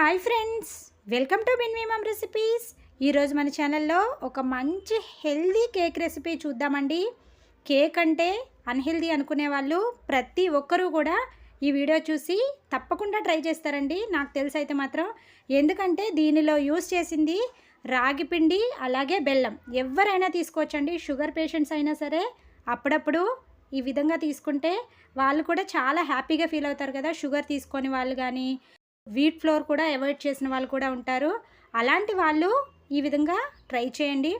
Hi friends, welcome to బిన్వి mum recipes. ఈరోజు మన ఛానల్లో ఒక మంచి హెల్దీ కేక్ రెసిపీ చూద్దామండి. కేక్ అంటే అన్హెల్దీ అనుకునే వాళ్ళు ప్రతి ఒక్కరూ కూడా ఈ వీడియో చూసి తప్పకుండా ట్రై చేస్తారండి. నాకు తెలిసి అయితే మాత్రం, ఎందుకంటే దీనిలో యూస్ చేసింది రాగి పిండి అలాగే బెల్లం. ఎవరైనా తీసుకోవచ్చండి. షుగర్ పేషెంట్స్ అయినా సరే అప్పుడప్పుడు ఈ విధంగా తీసుకుంటే వాళ్ళు కూడా చాలా హ్యాపీగా ఫీల్ అవుతారు కదా. షుగర్ తీసుకొని వాళ్ళు కానీ, వీట్ ఫ్లోర్ కూడా అవాయిడ్ చేసిన వాళ్ళు కూడా ఉంటారు. అలాంటి వాళ్ళు ఈ విధంగా ట్రై చేయండి.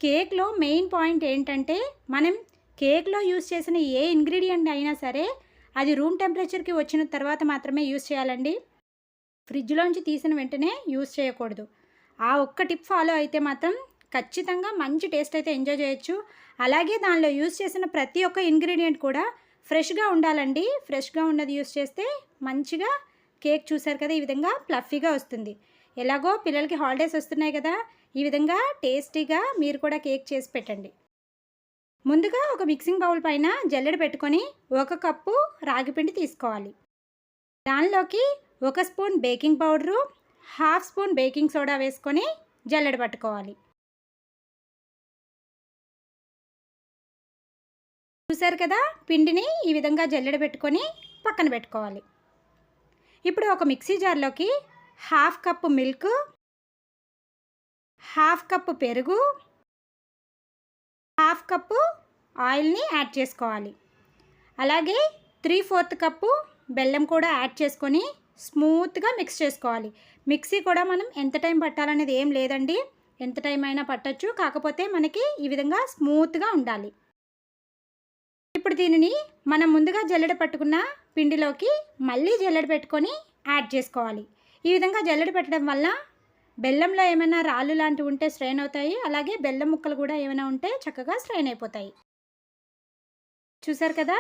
కేక్లో మెయిన్ పాయింట్ ఏంటంటే, మనం కేక్లో యూస్ చేసిన ఏ ఇంగ్రీడియంట్ అయినా సరే అది రూమ్ టెంపరేచర్కి వచ్చిన తర్వాత మాత్రమే యూస్ చేయాలండి. ఫ్రిడ్జ్లోంచి తీసిన వెంటనే యూస్ చేయకూడదు. ఆ ఒక్క టిప్ ఫాలో అయితే మాత్రం ఖచ్చితంగా మంచి టేస్ట్ అయితే ఎంజాయ్ చేయొచ్చు. అలాగే దానిలో యూస్ చేసిన ప్రతి ఒక్క ఇంగ్రీడియంట్ కూడా ఫ్రెష్గా ఉండాలండి. ఫ్రెష్గా ఉన్నది యూస్ చేస్తే మంచిగా కేక్ చూసారు కదా, ఈ విధంగా ఫ్లఫీగా వస్తుంది. ఎలాగో పిల్లలకి హాలిడేస్ వస్తున్నాయి కదా, ఈ విధంగా టేస్టీగా మీరు కూడా కేక్ చేసి పెట్టండి. ముందుగా ఒక మిక్సింగ్ బౌల్ పైన జల్లెడ పెట్టుకొని 1 కప్పు రాగిపిండి తీసుకోవాలి. దానిలోకి 1 spoon baking powder, 1/2 spoon baking soda వేసుకొని జల్లెడ పట్టుకోవాలి. చూసారు కదా, పిండిని ఈ విధంగా జల్లెడ పెట్టుకొని పక్కన పెట్టుకోవాలి. ఇప్పుడు ఒక మిక్సీ జార్లోకి 1/2 కప్పు మిల్క్, 1/2 కప్పు పెరుగు, 1/2 కప్పు ఆయిల్ని యాడ్ చేసుకోవాలి. అలాగే 3/4 కప్పు బెల్లం కూడా యాడ్ చేసుకొని స్మూత్గా మిక్స్ చేసుకోవాలి. మిక్సీ కూడా మనం ఎంత టైం పట్టాలనేది ఏం లేదండి, ఎంత టైం అయినా పట్టచ్చు. కాకపోతే మనకి ఈ విధంగా స్మూత్గా ఉండాలి. ఇప్పుడు దీనిని మనం ముందుగా జల్లెడ పట్టుకున్న పిండిలోకి మళ్ళీ జల్లెడ పెట్టుకొని యాడ్ చేసుకోవాలి. ఈ విధంగా జల్లెడ పెట్టడం వల్ల బెల్లంలో ఏమైనా రాళ్ళు లాంటివి ఉంటే స్ట్రెయిన్ అవుతాయి. అలాగే బెల్లం ముక్కలు కూడా ఏమైనా ఉంటే చక్కగా స్ట్రెయిన్ అయిపోతాయి. చూసారు కదా,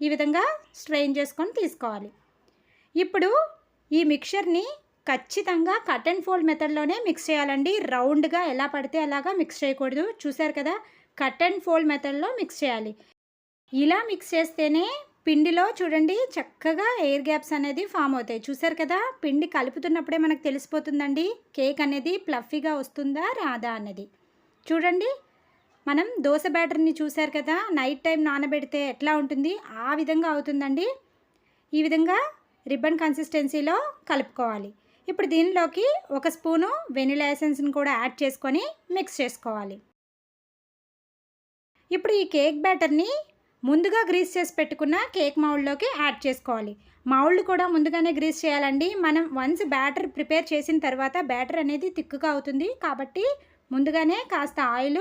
ఈ విధంగా స్ట్రెయిన్ చేసుకొని తీసుకోవాలి. ఇప్పుడు ఈ మిక్చర్ని ఖచ్చితంగా కట్ అండ్ ఫోల్డ్ మెథడ్లోనే మిక్స్ చేయాలండి. రౌండ్గా ఎలా పడితే అలాగా మిక్స్ చేయకూడదు. చూసారు కదా, కట్ అండ్ ఫోల్డ్ మెథడ్లో మిక్స్ చేయాలి. ఇలా మిక్స్ చేస్తేనే పిండిలో చూడండి చక్కగా ఎయిర్ గ్యాప్స్ అనేది ఫామ్ అవుతాయి. చూసారు కదా, పిండి కలుపుతున్నప్పుడే మనకు తెలిసిపోతుందండి కేక్ అనేది ఫ్లఫీగా వస్తుందా రాదా అన్నది. చూడండి, మనం దోశ బ్యాటర్ని చూసారు కదా, నైట్ టైం నానబెడితే ఎట్లా ఉంటుంది ఆ విధంగా అవుతుందండి. ఈ విధంగా రిబ్బన్ కన్సిస్టెన్సీలో కలుపుకోవాలి. ఇప్పుడు దీనిలోకి 1 స్పూను వెనిలా ఎసెన్స్ని కూడా యాడ్ చేసుకొని మిక్స్ చేసుకోవాలి. ఇప్పుడు ఈ కేక్ బ్యాటర్ని ముందుగా గ్రీస్ చేసి పెట్టుకున్న కేక్ మౌల్డ్లోకి యాడ్ చేసుకోవాలి. మౌల్డ్ కూడా ముందుగానే గ్రీస్ చేయాలండి. మనం వన్స్ బ్యాటర్ ప్రిపేర్ చేసిన తర్వాత బ్యాటర్ అనేది థిక్గా అవుతుంది. కాబట్టి ముందుగానే కాస్త ఆయిల్,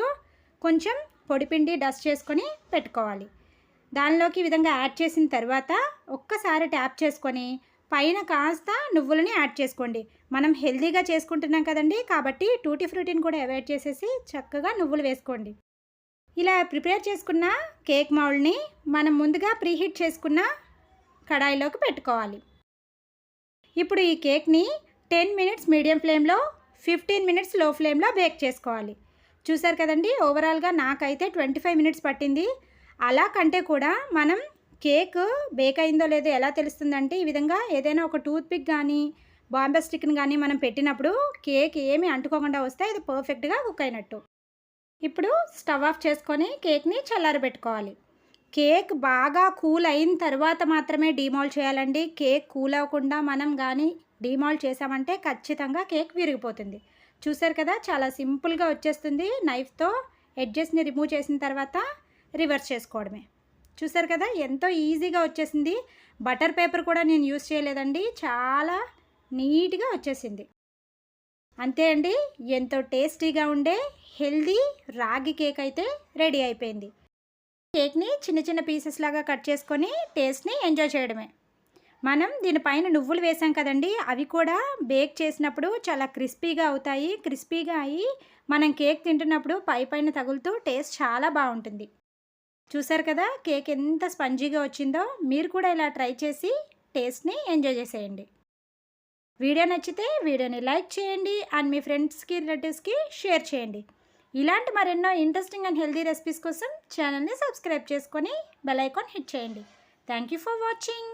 కొంచెం పొడిపిండి డస్ట్ చేసుకొని పెట్టుకోవాలి. దానిలోకి ఈ విధంగా యాడ్ చేసిన తర్వాత ఒక్కసారి ట్యాప్ చేసుకొని పైన కాస్త నువ్వులని యాడ్ చేసుకోండి. మనం హెల్తీగా చేసుకుంటున్నాం కదండి, కాబట్టి టూటీ ఫ్రూటీని కూడా అవాయిడ్ చేసేసి చక్కగా నువ్వులు వేసుకోండి. ఇలా ప్రిపేర్ చేసుకున్న కేక్ మౌల్డ్ని మనం ముందుగా ప్రీహీట్ చేసుకున్న కడాయిలోకి పెట్టుకోవాలి. ఇప్పుడు ఈ కేక్ని 10 మినిట్స్ మీడియం ఫ్లేమ్లో, 15 మినిట్స్ లో ఫ్లేమ్లో బేక్ చేసుకోవాలి. చూసారు కదండి, ఓవరాల్గా నాకైతే 25 మినిట్స్ పట్టింది. అలా కంటే కూడా మనం కేక్ బేక్ అయిందో లేదో ఎలా తెలుస్తుందంటే, ఈ విధంగా ఏదైనా ఒక టూత్ పిక్ కానీ బాంబే స్టిక్ని కానీ మనం పెట్టినప్పుడు కేక్ ఏమీ అంటుకోకుండా వస్తే ఇది పర్ఫెక్ట్గా కుక్ అయినట్టు. ఇప్పుడు స్టవ్ ఆఫ్ చేసుకొని కేక్ని చల్లారబెట్టుకోవాలి. కేక్ బాగా కూల్ అయిన తర్వాత మాత్రమే డీమాల్ట్ చేయాలండి. కేక్ కూల్ అవ్వకుండా మనం కానీ డీమాల్ట్ చేసామంటే ఖచ్చితంగా కేక్ విరిగిపోతుంది. చూసారు కదా, చాలా సింపుల్గా వచ్చేస్తుంది. నైఫ్తో ఎడ్జెస్ని రిమూవ్ చేసిన తర్వాత రివర్స్ చేసుకోవడమే. చూసారు కదా, ఎంతో ఈజీగా వచ్చేసింది. బటర్ పేపర్ కూడా నేను యూస్ చేయలేదండి, చాలా నీట్గా వచ్చేసింది. అంతే అండి, ఎంతో టేస్టీగా ఉండే హెల్దీ రాగి కేక్ అయితే రెడీ అయిపోయింది. కేక్ని చిన్న చిన్న పీసెస్ లాగా కట్ చేసుకొని టేస్ట్ని ఎంజాయ్ చేయడమే. మనం దీనిపైన నువ్వులు వేసాం కదండి, అవి కూడా బేక్ చేసినప్పుడు చాలా క్రిస్పీగా అవుతాయి. క్రిస్పీగా అయ్యి మనం కేక్ తింటున్నప్పుడు పైన తగులుతూ టేస్ట్ చాలా బాగుంటుంది. చూసారు కదా, కేక్ ఎంత స్పంజీగా వచ్చిందో. మీరు కూడా ఇలా ట్రై చేసి టేస్ట్ని ఎంజాయ్ చేసేయండి. వీడియో నచ్చితే వీడియోని లైక్ చేయండి అండ్ మీ ఫ్రెండ్స్కి, రిలేటివ్స్కి షేర్ చేయండి. ఇలాంటి మరెన్నో ఇంట్రెస్టింగ్ అండ్ హెల్తీ రెసిపీస్ కోసం ఛానల్ని సబ్స్క్రైబ్ చేసుకొని బెల్ ఐకాన్ హిట్ చేయండి. Thank you for watching.